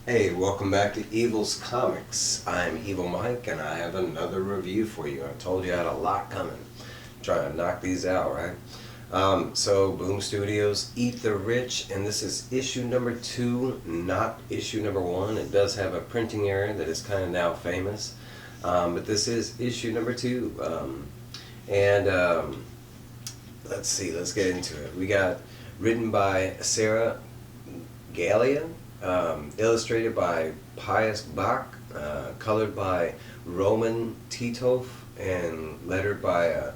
Hey, welcome back to Evil's Comics. I'm Evil Mike, and I have another review for you. I told you I had a lot coming. Trying to knock these out, right? So, Boom Studios, Eat the Rich, and this is issue number 2, not issue number 1. It does have a printing error that is kind of now famous, but this is issue number 2. Let's see, let's get into it. We got written by Sarah Gailey, illustrated by Pius Bak, colored by Roman Titov, and lettered by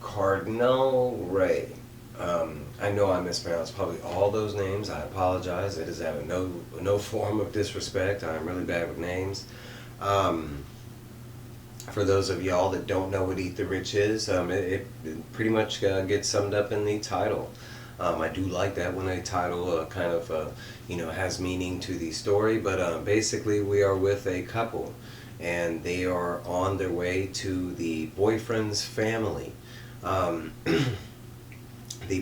Cardinal Rae. I know I mispronounced probably all those names. I apologize. It is out of no form of disrespect. I'm really bad with names. For those of y'all that don't know what Eat the Rich is, it pretty much gets summed up in the title. I do like that when a title kind of has meaning to the story, but basically we are with a couple and they are on their way to the boyfriend's family. The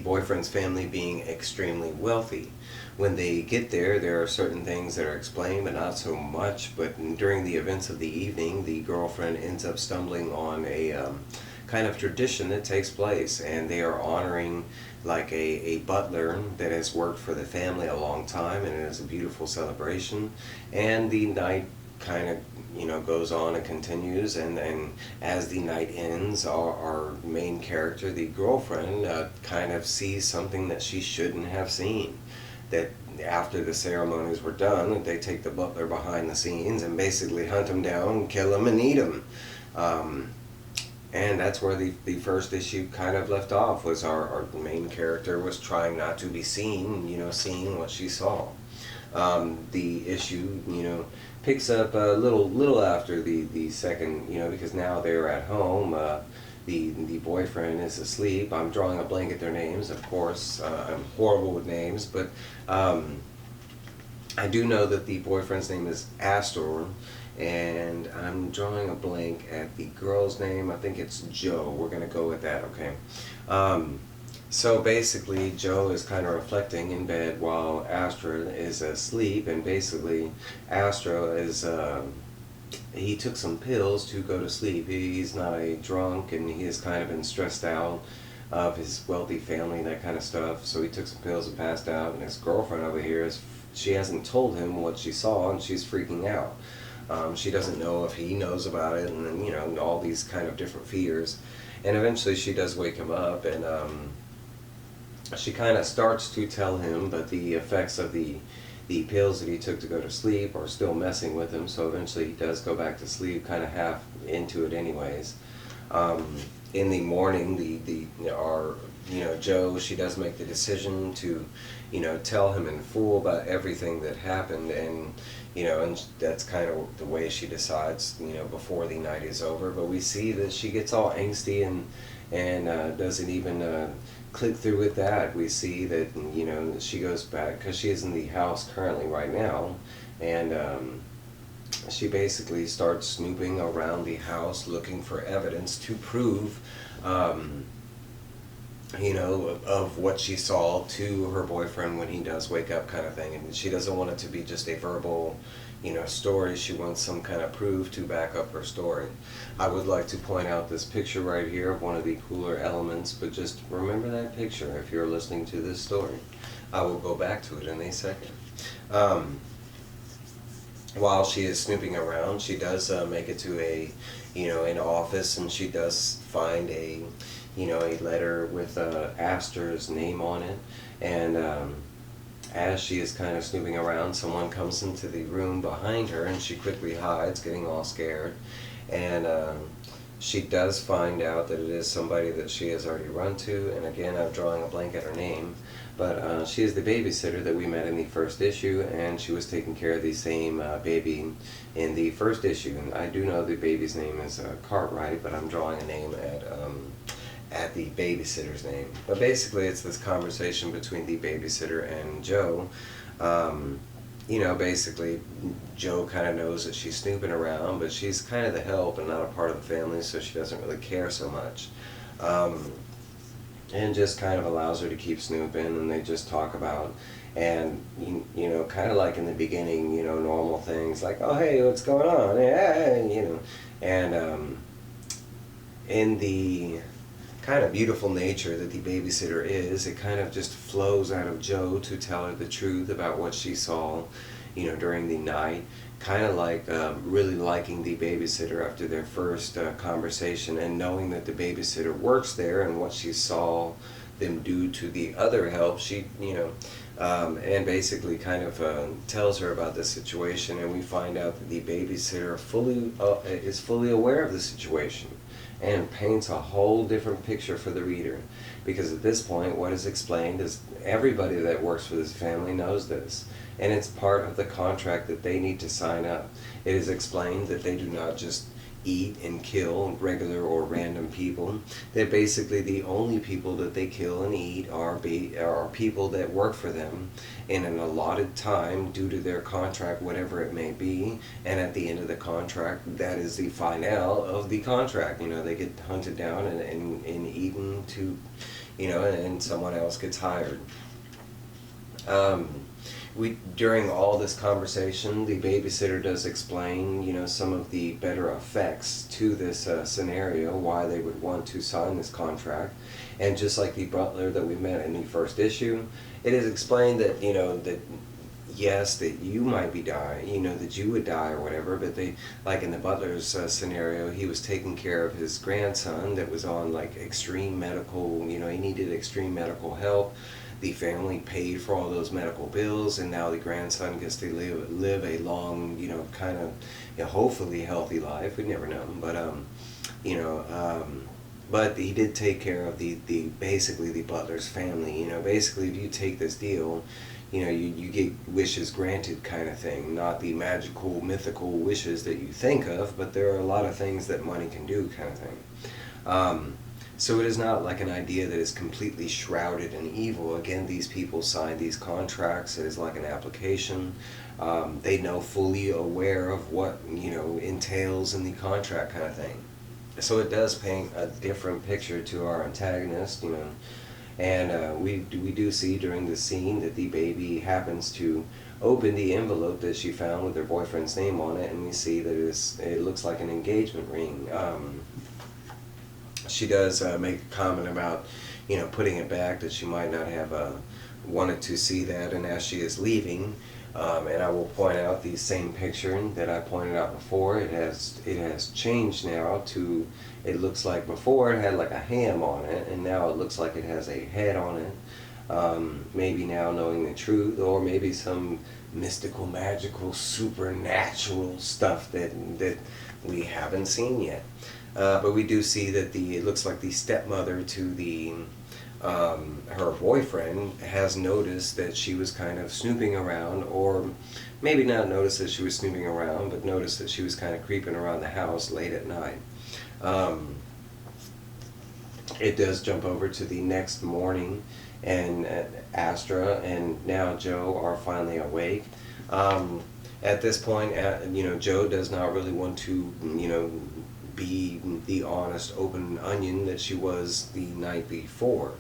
boyfriend's family being extremely wealthy. When they get there, there are certain things that are explained, but not so much. But during the events of the evening, the girlfriend ends up stumbling on a kind of tradition that takes place, and they are honoring like a butler that has worked for the family a long time, and it is a beautiful celebration. And the night kind of goes on and continues, and as the night ends, our main character, the girlfriend, kind of sees something that she shouldn't have seen. That after the ceremonies were done, they take the butler behind the scenes and basically hunt him down, kill him, and eat him. And that's where the first issue kind of left off, was our main character was trying not to be seen, seeing what she saw. The issue, picks up a little after the second, because now they're at home. The boyfriend is asleep. I'm drawing a blank at their names, of course. I'm horrible with names, but I do know that the boyfriend's name is Astor, and I'm drawing a blank at the girl's name. I think it's Joe. We're going to go with that, okay? So basically, Joe is kind of reflecting in bed while Astra is asleep, and basically, Astra is, he took some pills to go to sleep. He's not a drunk, and he has kind of been stressed out of his wealthy family, that kind of stuff. So he took some pills and passed out, and his girlfriend over here, she hasn't told him what she saw, and she's freaking out. She doesn't know if he knows about it, and then, all these kind of different fears. And eventually she does wake him up, and she kind of starts to tell him, but the effects of the pills that he took to go to sleep are still messing with him, so eventually he does go back to sleep, kind of half into it anyways. In the morning, our Joe, she does make the decision to tell him in full about everything that happened, and and that's kind of the way she decides before the night is over. But we see that she gets all angsty and doesn't even click through with that. We see that she goes back, because she is in the house currently right now, and she basically starts snooping around the house looking for evidence to prove of what she saw to her boyfriend when he does wake up, kind of thing. And she doesn't want it to be just a verbal story. She wants some kind of proof to back up her story. I would like to point out this picture right here of one of the cooler elements, but just remember that picture if you're listening to this story. I will go back to it in a second. While she is snooping around, she does make it to an office, and she does find a letter with Astor's name on it. And as she is kind of snooping around, someone comes into the room behind her, and she quickly hides, getting all scared. And she does find out that it is somebody that she has already run to, and again, I'm drawing a blank at her name, but she is the babysitter that we met in the first issue, and she was taking care of the same baby in the first issue. And I do know the baby's name is Cartwright, but I'm drawing a name at the babysitter's name. But basically, it's this conversation between the babysitter and Joe. Basically, Joe kind of knows that she's snooping around, but she's kind of the help and not a part of the family, so she doesn't really care so much. And just kind of allows her to keep snooping, and they just talk about And you know, kind of like in the beginning, you know, normal things like, oh hey, what's going on, yeah, you know. And in the kind of beautiful nature that the babysitter is, it kind of just flows out of Joe to tell her the truth about what she saw, you know, during the night. Kind of like really liking the babysitter after their first conversation, and knowing that the babysitter works there and what she saw them do to the other help. She, you know, and basically kind of tells her about the situation, and we find out that the babysitter is fully aware of the situation and paints a whole different picture for the reader, because at this point what is explained is everybody that works for this family knows this, and it's part of the contract that they need to sign up. It is explained that they do not just eat and kill regular or random people. That basically the only people that they kill and eat are people that work for them in an allotted time due to their contract, whatever it may be. And at the end of the contract, that is the finale of the contract. You know, they get hunted down and eaten to, you know, and someone else gets hired. During all this conversation, the babysitter does explain, you know, some of the better effects to this scenario, why they would want to sign this contract. And just like the butler that we met in the first issue, it is explained that, you know, that yes, that you might be dying, you know, that you would die or whatever, but they, like in the butler's scenario, he was taking care of his grandson that was on like extreme medical, you know, he needed extreme medical help. The family paid for all those medical bills, and now the grandson gets to live a long, you know, kind of, you know, hopefully healthy life. We never know, but you know, but he did take care of the basically the butler's family. You know, basically if you take this deal, you know, you get wishes granted kind of thing, not the magical mythical wishes that you think of, but there are a lot of things that money can do kind of thing. So it is not like an idea that is completely shrouded in evil. Again, these people sign these contracts. It is like an application. They know, fully aware of what, you know, entails in the contract kind of thing. So it does paint a different picture to our antagonist, you know. And we do see during the scene that the baby happens to open the envelope that she found with her boyfriend's name on it, and we see that it looks like an engagement ring. She does make a comment about, you know, putting it back, that she might not have wanted to see that, and as she is leaving, and I will point out the same picture that I pointed out before, it has changed now to, it looks like before it had like a ham on it, and now it looks like it has a head on it. Maybe now knowing the truth, or maybe some mystical, magical, supernatural stuff that we haven't seen yet. But we do see that it looks like the stepmother to the her boyfriend has noticed that she was kind of snooping around, or maybe not noticed that she was snooping around, but noticed that she was kind of creeping around the house late at night. It does jump over to the next morning, and Astra and now Joe are finally awake. At this point, you know, Joe does not really want to, you know, be the honest, open onion that she was the night before.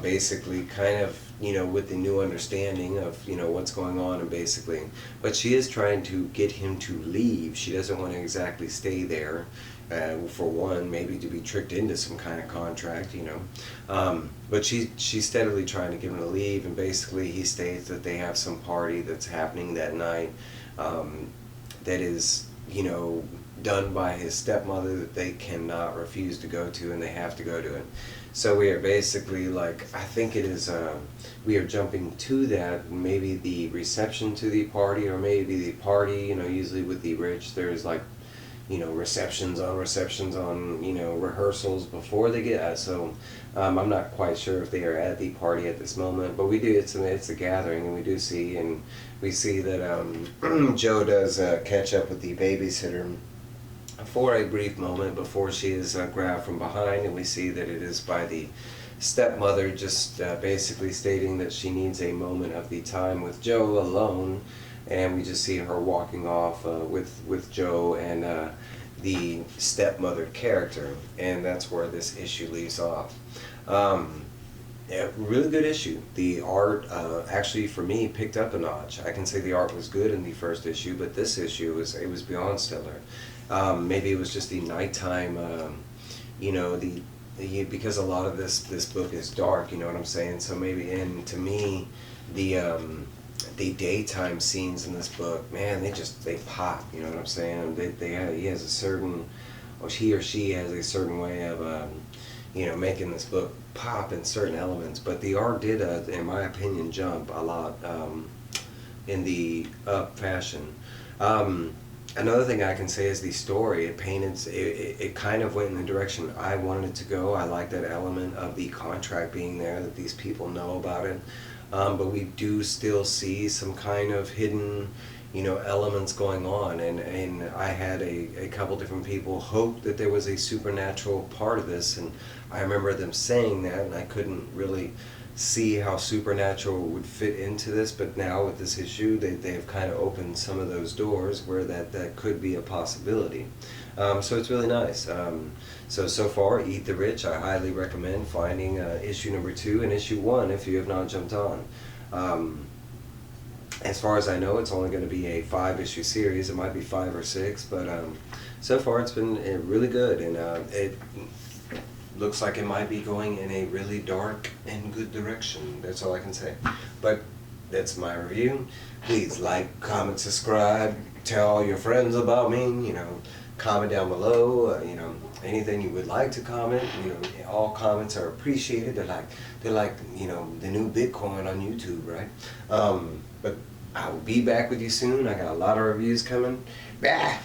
Basically, kind of, you know, with the new understanding of, you know, what's going on, and basically, but she is trying to get him to leave. She doesn't want to exactly stay there. For one, maybe to be tricked into some kind of contract, you know. But she's steadily trying to get him to leave, and basically he states that they have some party that's happening that night, that is, you know, done by his stepmother, that they cannot refuse to go to, and they have to go to it. So we are basically like, I think it is, we are jumping to that, maybe the reception to the party, or maybe the party, you know, usually with the rich, there's like, you know, receptions on, you know, rehearsals before they get, so I'm not quite sure if they are at the party at this moment, but we do, it's a gathering, and we do see, and we see that Joe does catch up with the babysitter for a brief moment before she is grabbed from behind, and we see that it is by the stepmother, just basically stating that she needs a moment of the time with Joe alone, and we just see her walking off with Joe and the stepmother character, and that's where this issue leaves off. Yeah, really good issue. The art, actually, for me, picked up a notch. I can say the art was good in the first issue, but this issue was beyond stellar. Maybe it was just the nighttime, you know, because a lot of this book is dark. You know what I'm saying? So maybe, and to me, the daytime scenes in this book, man, they pop. You know what I'm saying? He has a certain, or he or she has a certain way of making this book pop in certain elements. But the art did, in my opinion, jump a lot in the up fashion. Another thing I can say is the story. It kind of went in the direction I wanted it to go. I like that element of the contract being there, that these people know about it. But we do still see some kind of hidden, elements going on. And I had a couple different people hope that there was a supernatural part of this. And I remember them saying that, and I couldn't really see how supernatural would fit into this, but now with this issue they have kind of opened some of those doors where that could be a possibility. So it's really nice. So far, Eat the Rich, I highly recommend finding issue number 2 and issue 1 if you have not jumped on. As far as I know, it's only going to be a 5-issue series. It might be 5 or 6, but so far it's been really good, and it looks like it might be going in a really dark and good direction. That's all I can say. But that's my review. Please like, comment, subscribe, tell all your friends about me, comment down below, anything you would like to comment. All comments are appreciated. They're like the new Bitcoin on YouTube, right? But I will be back with you soon. I got a lot of reviews coming. Bah!